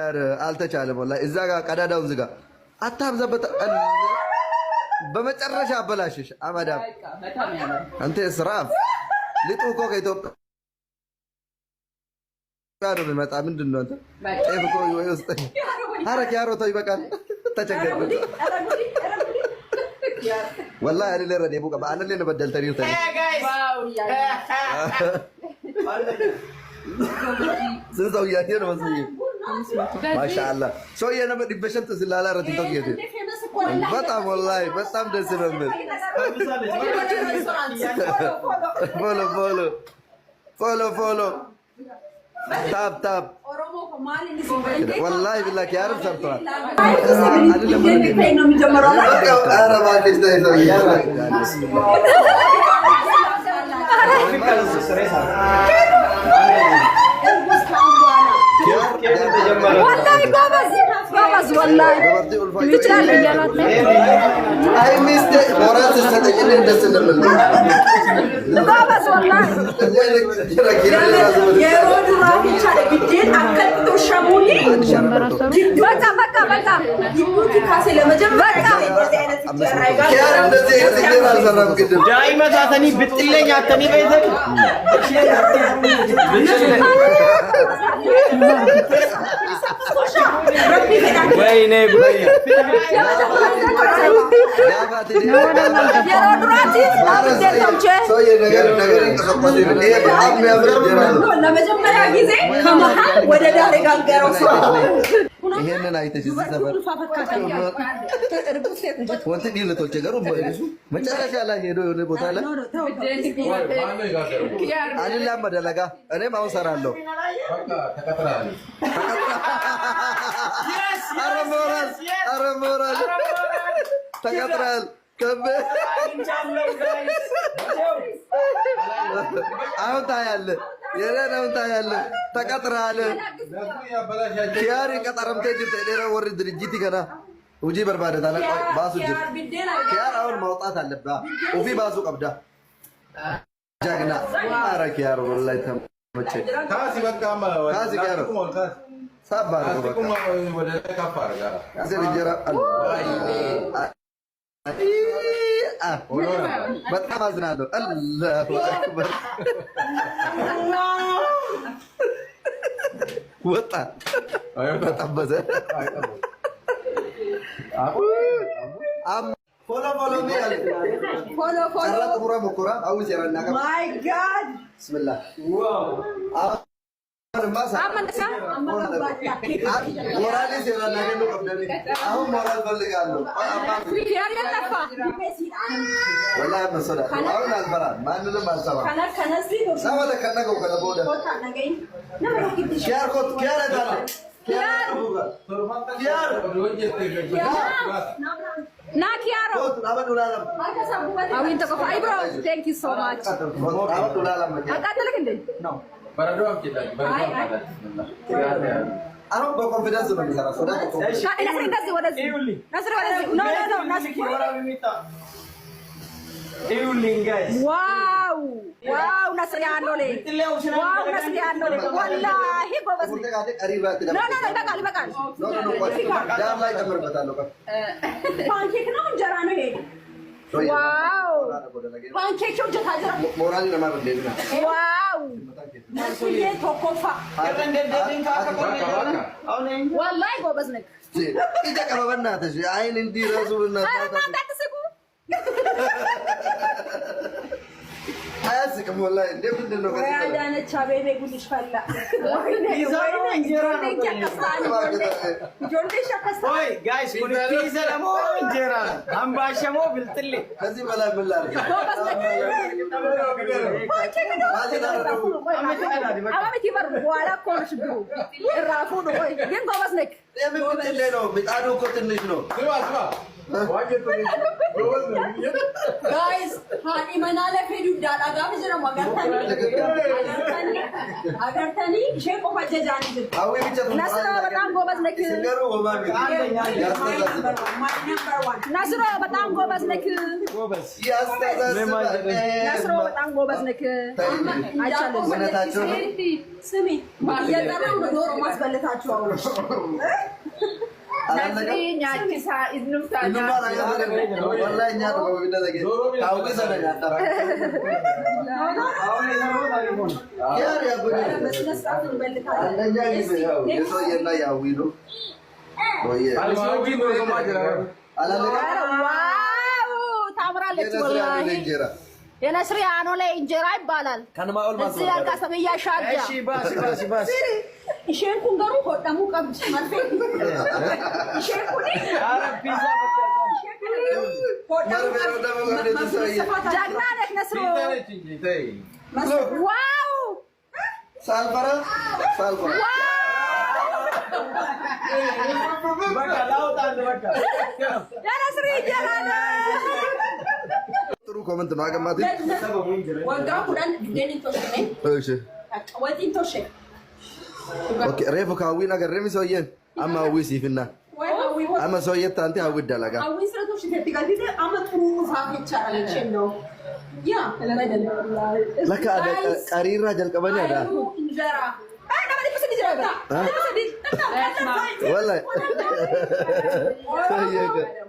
ኪያር አልተቻለም ወላሂ እዛ ጋር ቀዳዳውን ዝጋ አታብዛበት በመጨረሻ አበላሽሽ አማዳም አንተ እስራፍ ሊጡ እኮ ከኢትዮጵያ ጋር ቢመጣ ምንድነው አንተ ጤፍ እኮ ወይ ውስጥ ኧረ ኪያሮ ተው ይበቃል ተቸገርኩ والله انا اللي ردي ابوك انا اللي بدلتني تاني سنسو يا كده مسوي ما شاء الله شو انا بدي بشنت زلاله ردي توكيتي بطعم والله بطعم دس نمبر فولو تاب والله بالله كيعرف صرتها انا لما انا ما عنديش ጎበዝ ወላሂ ይችላል እያላት ነው። አይ ሚስት ሞራል ተሰጠኝ እንደዚህ እንደምን ጎበዝ ወላሂ የሮዱ ራፊቻ ለቢዴን አከልቶ ሸሙኒ በቃ ይሙቲ ካሴ ለመጀመሪያ እንደዚህ አይነት ይራይጋል ያር እንደዚህ እንደዚህ አልሰራም ግድም ዳይመት አተኒ ብጥለኝ አተኒ በይዘን ወይኔ ጉያ ለመጀመሪያ ጊዜ ከመሃል ወደ ዳር የጋገረው ሰው ይሄንን አይተሽ እዚህ ሰፈር ወንት ዲልቶች ገሩ መጨረሻ ላይ ሄዶ የሆነ ቦታ ላይ አልላም በደለጋ እኔም አሁን ሰራለሁ ኧረ ሞራል ተቀጥራል አሁን ታያለህ የለነውን ታያለህ ተቀጥራል ኪያር ቀጠረምቴ ጅርተ ሌላ ወር ድርጅት ገና ውጂ በርባደ ታላ ባሱ ጅር ኪያር አሁን ማውጣት አለብህ ኡፊ ባሱ ቀብዳ ጀግና ኧረ ኪያር ወላሂ ተመቸ ካሲ በቃማ ካሲ ኪያር ሳባር ወደ ከፋር ጋር አዘር ጀራ በጣም አዝናለሁ አላሁ አክበር ወጣ በጣም በዘ ፎሎ ሰራት ሙራ ሙኩራ አውዝ ያረና ጋር ማይ ጋድ ቢስሚላህ ዋው ሞራል ሲራና ገኑ ቀብደኒ አሁን ሞራል ፈልጋለሁ ወላሂ መሰላ አሁን አልፈራ ማንንም አልሰማ ከነዚህ ሰማለ ከነገው ከለቦደ ኪያር ኮት ኪያር አዳለ ኪያር ና ኪያሮ አበዱላለም አዊን ተቆፋ አይ ብሮ ቴንክ ዩ ሶ ማች አበዱላለም አቃተለክ እንዴ ነው በረዶ አምጪልኝ በረዶ አሁን በኮንፊደንስ ነው የሚሰራ ሶዳ እንደዚህ ወደዚህ ነስር ወደዚህ ኖ ነስር ይውልኝ ጋይስ ዋው ነስር ያለው ላይ ዋው ነስር ያለው ላይ ወላሂ ጎበዝ ኖ ይበቃል ዳም ላይ ተመርበታለሁ ፓንኬክ ነው እንጀራ ነው ይሄ ዋው ፓንኬክ ወጀታ ጀራ ሞራል ለማረድ ለና ዋው ነሱዬ ቶኮፋ ወላሂ ጎበዝ ነክ ይተቀበበናተሽ አይን እንዲረሱልና አያስቅም ወላሂ እንደምንድን ነው ያዳነች አቤቤ ጉልሽ ፈላ ኦይ ጋይስ ኩንቲ ሰለሞ እንጀራ አምባሸሞ ብልጥል ከዚህ በላይ ምን ላድርግ አማመት ይበር በኋላ እኮ ነው ችግሩ እራፉ ነው ግን ጎበዝ ነክ የምን ብትል ነው ምጣዱ እኮ ትንሽ ነው Guys, hani manala fedu dala gam jira agartani ishee qofa jajani jirti. Hawwi bicha Nasra በጣም ጎበዝ ነክ Singaru Obama. ናስሮ በጣም ጎበዝ ነክ ናስሮ በጣም ጎበዝ ነክ አይቻለሁ ስሚ የጠራው ነው ዶሮ ማስበለታችሁ አሁን ኛቺሳ ኢዝኑፍታ ታምራለች ወላሂ የነስሪ አኖ ላይ እንጀራ ይባላል እዚህ ያልካሰበያ ሻጃ isheen kun garuu hodhamuu qabdi marfee isheen kun ፒዛ ጀግና ነሽ ነስሮ ዋው Salfara. በቃ ላውጣልህ በቃ የነስሪ እንጀራ ነው ጥሩ ኮመንት ነው አገማት ወጋ ሁዳን ቢደን ተወሰነ እሺ ወዲን ተወሰነ ኦኬ ሬፎ ካዊና ገረሚ ሰውዬን አማ ዊሲፍና አማ ሰውዬት አንተ አውዳላጋ አዊ ስራቶች ተጥጋዲደ አመቱ ፋፍ ይቻላል ነው ያ ለበደል ለካ ቀሪራ ጀልቀበኛ ዳ እንጀራ አና ማለት ፍስድ ይጀራ والله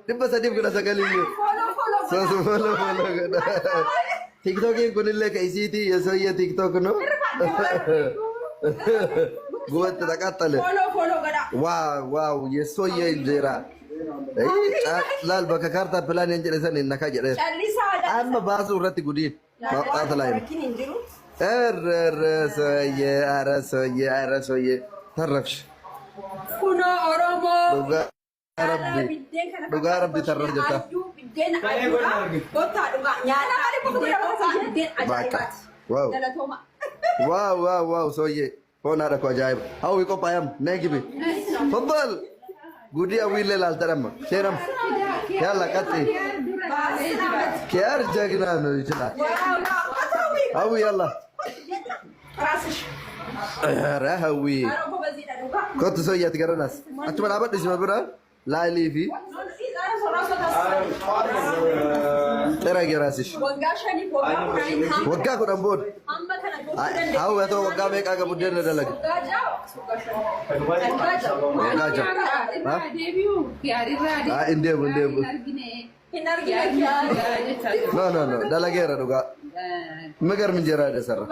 دبا سديب كنا سكالي فولو تيك توك يكون لك ايسيتي يسوي تيك توك نو قوت تقاتل واو يسوي الجيرا لا البكا كارتا بلان ينجل سن انك جري اما باسو رتي غدين ما طلعين ارسوي ترفش كنا أرامو دوغا ربي ترر جتا واو سوي هون هذا كوجايب هاو يكو بايم نيجي تفضل غودي اويل لالترم شيرم يلا كتي كير جاكنا نو يچلا هاو يلا رهوي كنت سويت قرناس انت ما عبد اسمه برا لا لي في ترى جراسش وقا كدن بود هاو تو وقا ميقا غبدن دلك وقا ها ديبيو ياري رادي انديب no dalagera duga مقر من جراد سر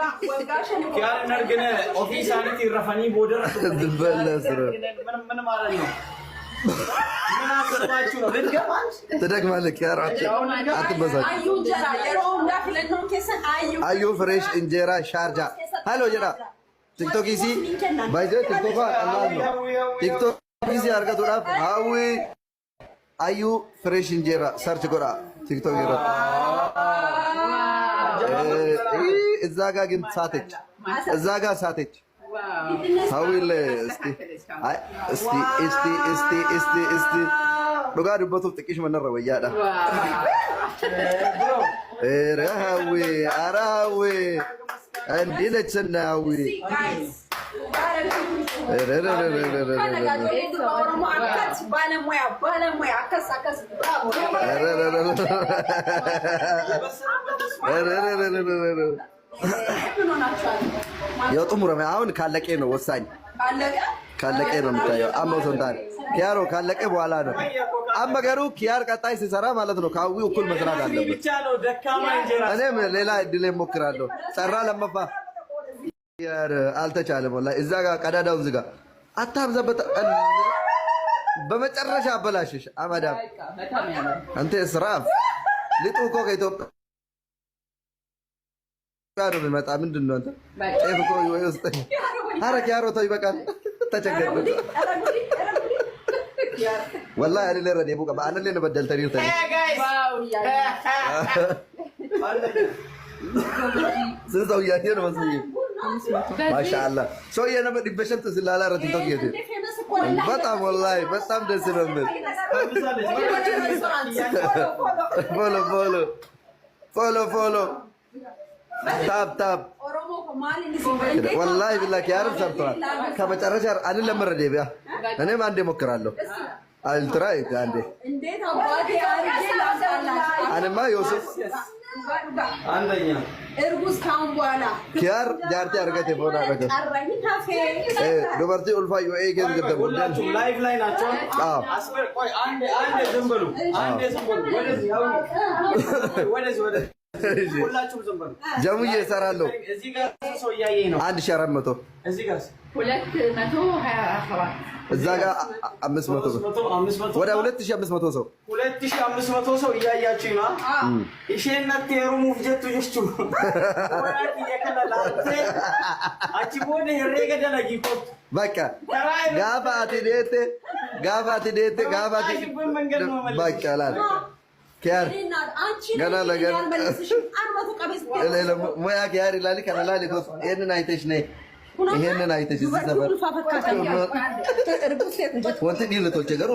كيار نرجنا أوفيساني تيرفاني بودر دبل سر من مارني من أسرع رجع تدك مالك يا رجل أتبصر أيو جرا يروم داخل إنهم كيسن أيو فريش إنجيرا شارجة هلو جرا تيك توك إيسي بايزة تيك توك الله تيك توك إيسي أرجع تورا هاوي أيو فريش إنجيرا سيرش كورا تيك توك جرا الزاغا جنت ساتج الزاغا ساتج هاويل استي دوغا دبتو تكيش من الرويا دا رهوي اراوي عندي لتسناوي የጥሙረ አሁን ካለቀ ነው ወሳኝ ካለቀ ነው የምታየው አሞቶንታል ኪያሮ ካለቀ በኋላ ነው አመገሩ ኪያር ቀጣይ ሲሰራ ማለት ነው ካዊ እኩል መስራት አለበት ብቻ ነው ደካማ እንጀራ እኔም ሌላ እድል ሞክራለሁ ሰራ ለመፋ ያር አልተቻለም ወላሂ እዛ ጋር ቀዳዳው ዝጋ አታብዛበት በመጨረሻ አበላሽሽ አማዳም አንተ እስራፍ ልጡ እኮ ከኢትዮጵያ ጋር በመጣ ምንድነው አንተ ጤፍ እኮ ይወስጥ አረክ ያሮቶ ይበቃል ተቸገረ والله انا اللي ردي ابوك انا اللي بدلتني تاني زو يا هنا ما شاء الله سو انا بدي بشنت زلاله ردي توك يدي በጣም ወላሂ በጣም ደስ ነው የሚል ፎሎ ታብ ወላሂ ቢላሂ ኪያር ሰርቷል። ከመጨረሻ አንለመረ ዴቢያ እኔም አንዴ ሞክራለሁ። አልትራ አንዴ እንዴት አባቴ አርጌ ላሳላችሁ አንማ ዮሴፍ አንደኛ እርጉዝ ካሁን በኋላ ኪያር ጃርቲ አርገት የሆነ ነገር ቀረኝ ታፌ ዱበርቲ ኡልፋ ዩኤ ገዝ ገደሙ ሁላችሁም ላይቭ ላይ ናቸው። አስበር ቆይ አንዴ ዝም በሉ ወደዚህ ሁላችሁም ዝም በሉ። ጀሙዬ እሰራለሁ። እዚህ ጋር ሰው እያየኝ ነው። 1400 እዚህ ጋር 227 እዛ ጋር 500 ሰው ወደ 2500 ሰው 2500 ሰው እያያችሁ ነው። እሺነት የሩሙፍ ጀቱ ይሽቹ ወራቲ የከለላተ አቺቦደ ሄሬገ ደለጊኮ በቃ ጋፋቲ ዴቴ በቃ ላል ኪያር ገና ለገና ሙያ ኪያር ይላል ከላል ይቆስ ይሄንን አይተሽ ነይ ይሄንን አይተሽ እዚህ ሰፈር ወንት ዲልቶች ገሩ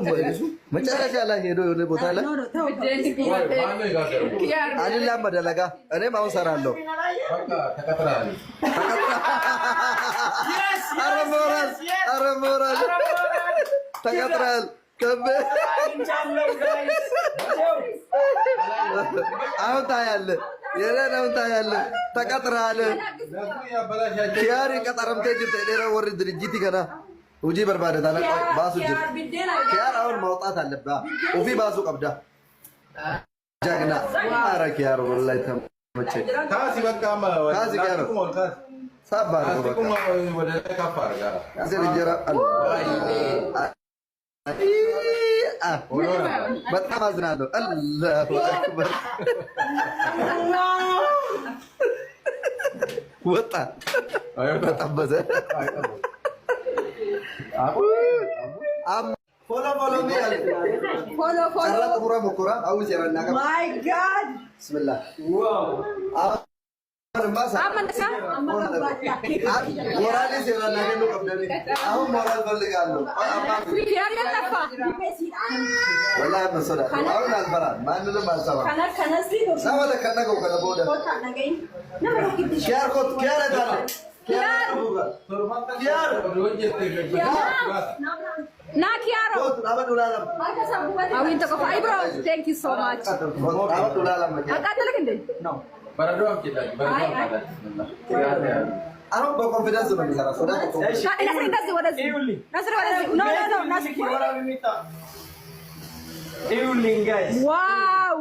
መጨረሻ ላይ ሄዶ የሆነ ቦታ ላይ አይደለም መደለጋ እኔም አሁን ሰራለሁ። ኧረ ሞራል ተቀጥራል። አሁን ታያለህ የለነውን ታያለህ። ተቀጥራል። ኪያር ቀጠረምቴ ጅርተ ዴራ ወር ድርጅት ገና ውጂ በርባደታ ላይ ባሱ ጅር ኪያር አሁን ማውጣት አለብህ። ኡፊ ባሱ ቀብዳ ጀግና ኧረ ኪያር ወላሂ ተመቸ። ካሲ በቃማ ካሲ ኪያር ሳባር ወደ ካፋር ጋር አዘር እንጀራ በጣም አዝናለሁ። አላሁ አክበር ወጣ ተጠበዘ። ፎሎ ሞኮራ አውዝ ያረና ማይ ጋድ ብስሚላህ ሞራሌ ሲራና ገኑ ቀብደኒ አሁን ሞራል ፈልጋለሁ። ወላሂ መሰላ አሁን አልበራ ማንንም አልሰማ ሰማለ ከነገው ከነቦደ ኪያር ኮት ኪያር ታላ ኪያር ና ኪያሮ አበዱላለም አዊን ተቆፋ አይብሮ ቴንክ ዩ ሶ ማች አበዱላለም አቃተለክ እንዴ ነው በረዶ አምጪልኝ በረዶ አምጪልኝ አሁን በኮንፊደንስ ነው የሚሰራ ሶዳ ዋው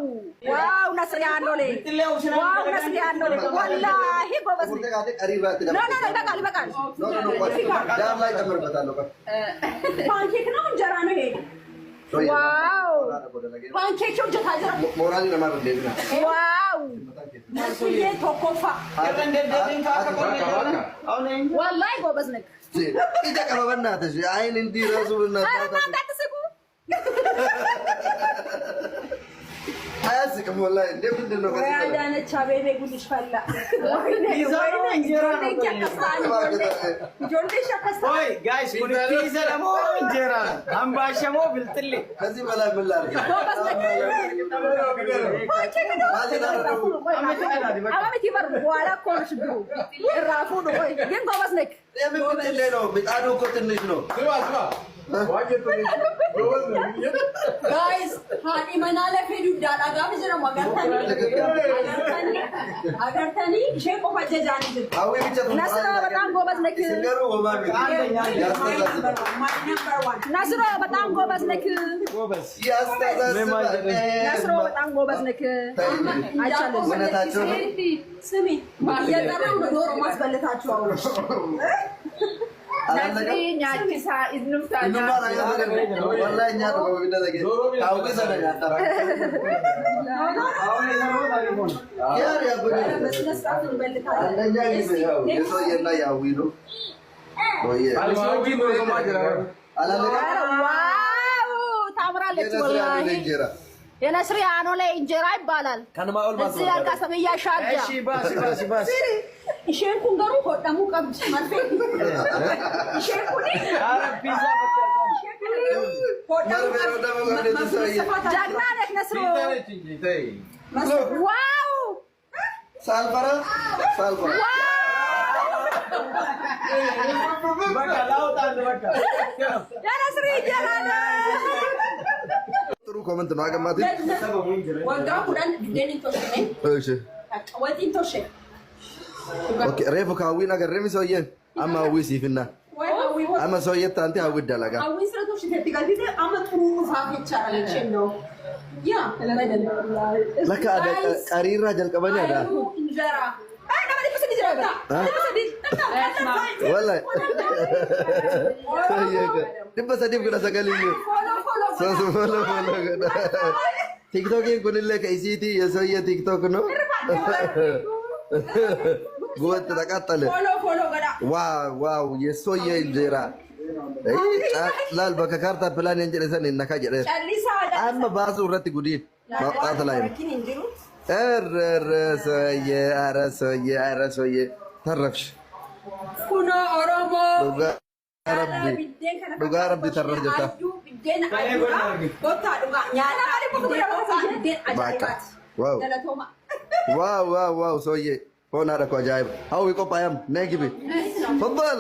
ነስር ያኖሌ ዋው ነስር ያኖሌ ወላሂ ጎበዝ ይበቃል ዳም ላይ ጨምርበታለሁ። ፓንኬክ ነው እንጀራ ነው ይሄ? ዋው ፓንኬክ እንጀራ ጀራ ሞራሊ ለማድረግ ነው። ዋው ይሄ ቶኮፋ ወላሂ ጎበዝ ነክ ይተቀበ በእናትሽ አይን እንዲረሱ አያስቅም ወላሂ። እንደምንድን ነው ወይ አዳነች አቤቤ ጉድሽ ፈላ። ከዚህ በላይ ምን ላድርግ? ምጣዱ እኮ ትንሽ ነው። ጋይስ ሃኒ መናለ ፌዱ ዳላ ጋር ጀራማ አገርተኒ ሼኮ ፈጀጃኒ አዊ ብቻ ነስሮ በጣም ጎበዝ ነክ ሲንገሩ ወማሚ ነስሮ በጣም ጎበዝ ነክ ነስሮ በጣም ጎበዝ ነክ አይቻልም። እውነታቸው ነው። ስሚ የጠራው ዶሮ ማስበልታችሁ አሁን ታምራለች ወላሂ። የነስሪ አኖ ላይ እንጀራ ይባላል። እዚህ ያልቃሰም እያሻጃ ኢሼኩን ገሩ ኮደሙ ቀብጭ ማርፌ ኢሼኩን ጀግና ነህ ነስሩ። ዋው ሳልፈራ የነስሩ ይጀራል። ጥሩ ኮመንት ነው አገማት። እሺ ኦኬ ሬፉ ካዊ ነገር ረሚ ሰውዬ አማ ዊ ሲፍና አማ ሰውዬ ታንተ አውድ ዳላጋ ለካ ቀሪራ ጀልቀበኒ አዳ والله دبا سديب كده سكالين فولو كده تيك توك يكون لك ايزيتي يا سويه تيك توك نو قوت تقاتل واو يا سويه انجرا لا البكا كارتا بلان انجرسن انك جره اما باسو رت غدين ما قاتلاي سويه ترفش كنا أرامو دوغا ربي ترف جتا واو سويه هون هذا عجائب هاو يكو بايم نيجي تفضل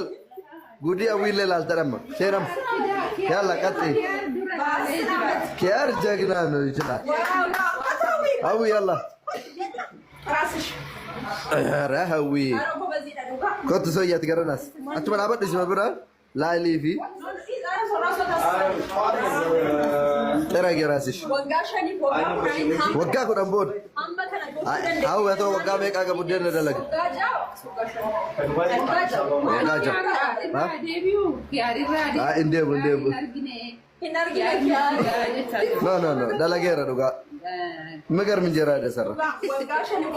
غودي اويل لالترم شيرم يلا كتي كيار جاكنا نو يجلا هاو يلا رهوي كنت سويه تقرناس انت بلعبت اسمه برا لا لي في ترى جراسش وقا كو دمبون هاو تو وقا بيقا غبدن دلك وقا ها ديبيو ياري رادي انديبو نو دلغيرا دوغا مگر من جرا ده سر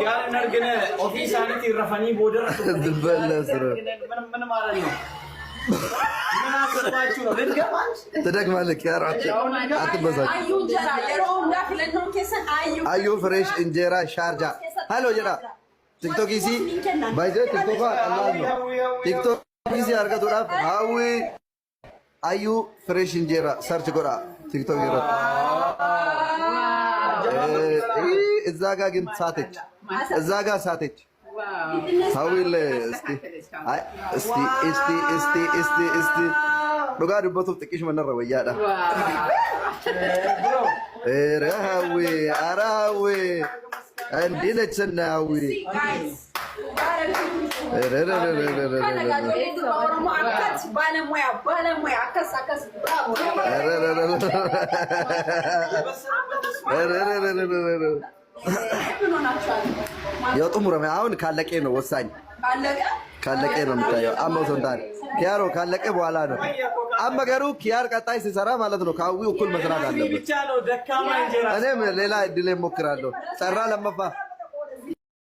क्या नरगने ऑफिस आने की रफानी बॉर्डर بالله من مالني من አሰባችሁ ነው ልትገባች ትደግማለህ ያራች አትበዛች አዩ ፍሬሽ እንጀራ ሻርጃ ሃሎ ጀራ ቲክቶክ ይሲ ባይዘ ቲክቶክ አላህ ነው ቲክቶክ ይሲ አርገቱ ዳፍ ሃዊ አዩ ፍሬሽ እንጀራ ሰርች ጎራ ቲክቶክ ይራ እዛ ጋ ግን ሳተች እዛ ጋ ሳተች ሃዊል እስቲ ዱጋ ድበቱ ጥቂሽ መነረ ወያዳ ረሃዊ አራዊ እንዲነችና ሃዊ የጥሙረ አሁን ካለቀ ነው ወሳኝ ካለቀ ነው የምታየው። አማው ሰንታን ኪያሮ ካለቀ በኋላ ነው አመገሩ ኪያር ቀጣይ ሲሰራ ማለት ነው ካዊው እኩል መስራት አለበት። እኔም ሌላ እድል እሞክራለሁ። ሰራ ለመፋ